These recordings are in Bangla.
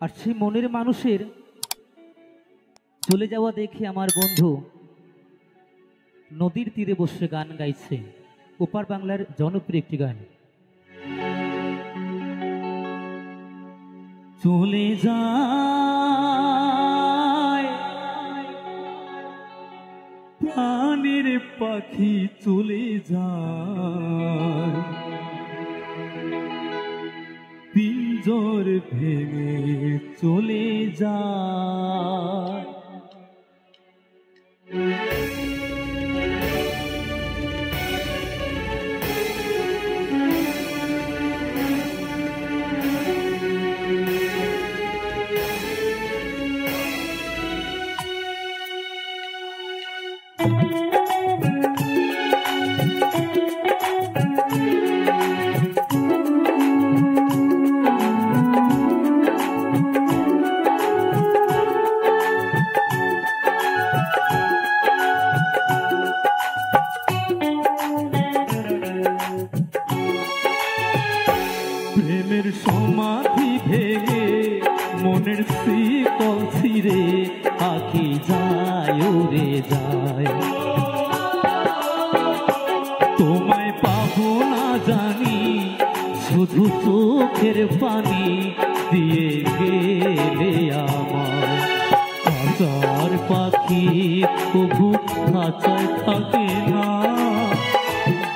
আর সেই মনের মানুষের চলে যাওয়া দেখে আমার বন্ধু নদীর তীরে বসে গান গাইছে। ওপার বাংলার জনপ্রিয় একটি গান। চলে যায় প্রাণের পাখি, চলে যায় পিঞ্জর ভেঙে, চলে যায় প্রেমের সমাধি ভেঙে মনের শিকল ছিঁড়ে পাখি যায় উড়ে যায়। তোমায় পাবো না জানি, শুধু চোখের পানি দিয়ে গেলে আমার। হাজার পাখি তবু খাঁচায় থাকে না,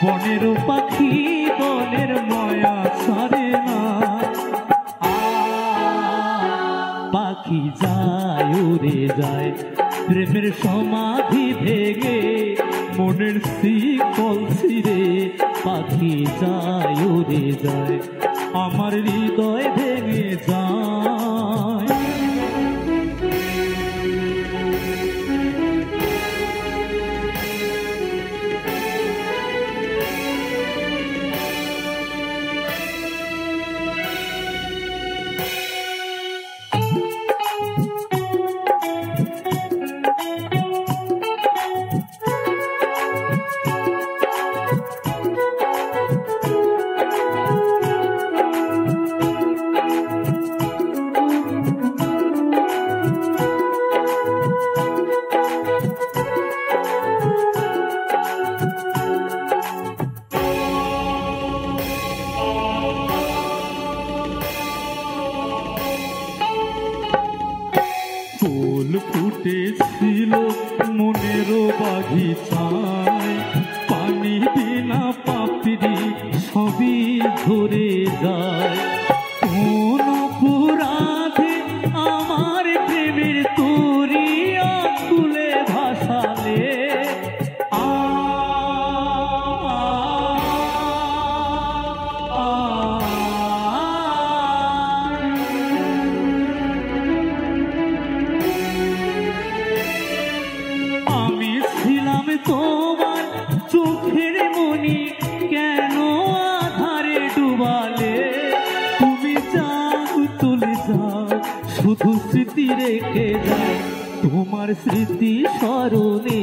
বনের পাখি বনের মায়া ছাড়ে না। পাখি যায় উড়ে যায় প্রেমের সমাধি ভেঙে মনের শিকল ছিঁড়ে পাখি যায় উড়ে যায়, আমার হৃদয় ভেঙে যায়। ফুল ফুটেছিল মনের বাগিচায়, পানি বিনা পাপড়ি সবই ঝরে যায়। কোন অপরাধে আমার প্রেমের তরি আকুলে ভাসালে, আমি ছিলাম তোমার চোখের মনি, কেন আধারে ডুবালে। তুমি যাও চলে যাও, শুধু স্মৃতি রেখে যাও। তোমার স্মৃতি স্মরণে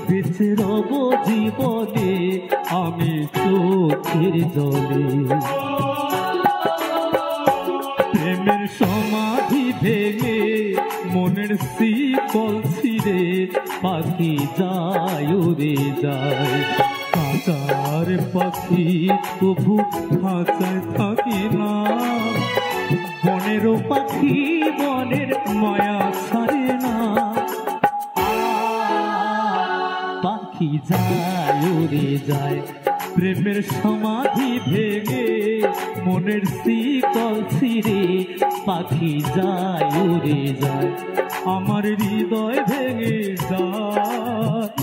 বেঁচে রব জীবনে আমি চোখের জলে। প্রেমের সমাধি ভেঙে মনের শিকল ছিঁড়ে পাখি যায় উড়ে যায়। হাজার পাখি তবু খাঁচায় থাকে না, বনের পাখি বনের মায়া ছাড়ে না। পাখি যায় উড়ে যায় প্রেমের সমাধি ভেঙে মনের শিকল ছিঁড়ে পাখি যায় উড়ে যায়, আমার হৃদয় ভেঙে যায়।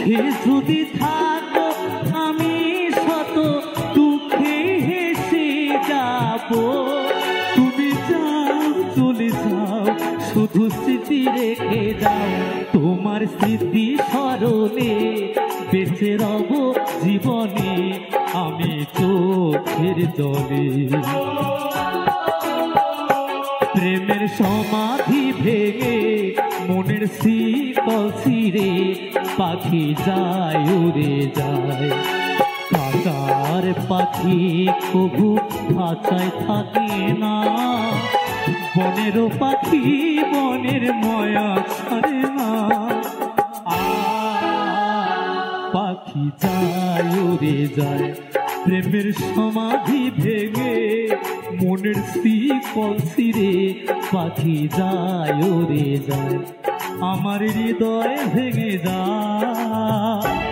সে যদি থাকো আমি শত দুঃখে হেসে যাব। তুমি যাও চলে যাও, শুধু স্মৃতি রেখে যাও। তোমার স্মৃতি স্মরণে বেঁচে রব জীবনে আমি চোখের জলে। প্রেমের সমাধি ভেঙে মনের শীতল ছিঁড়ে পাখি যায় উড়ে যায়। কাকার পাখি কবু খাঁচায় থাকে না, বনেরও পাখি বনের ময়া ছাড়ে না। পাখি যায় উড়ে যায়, প্রেমের সমাধি ভেঙে মনের শিকল ছিঁড়ে পাখি যায় উড়ে যায়। আমার হৃদয় ভেঙে যায়।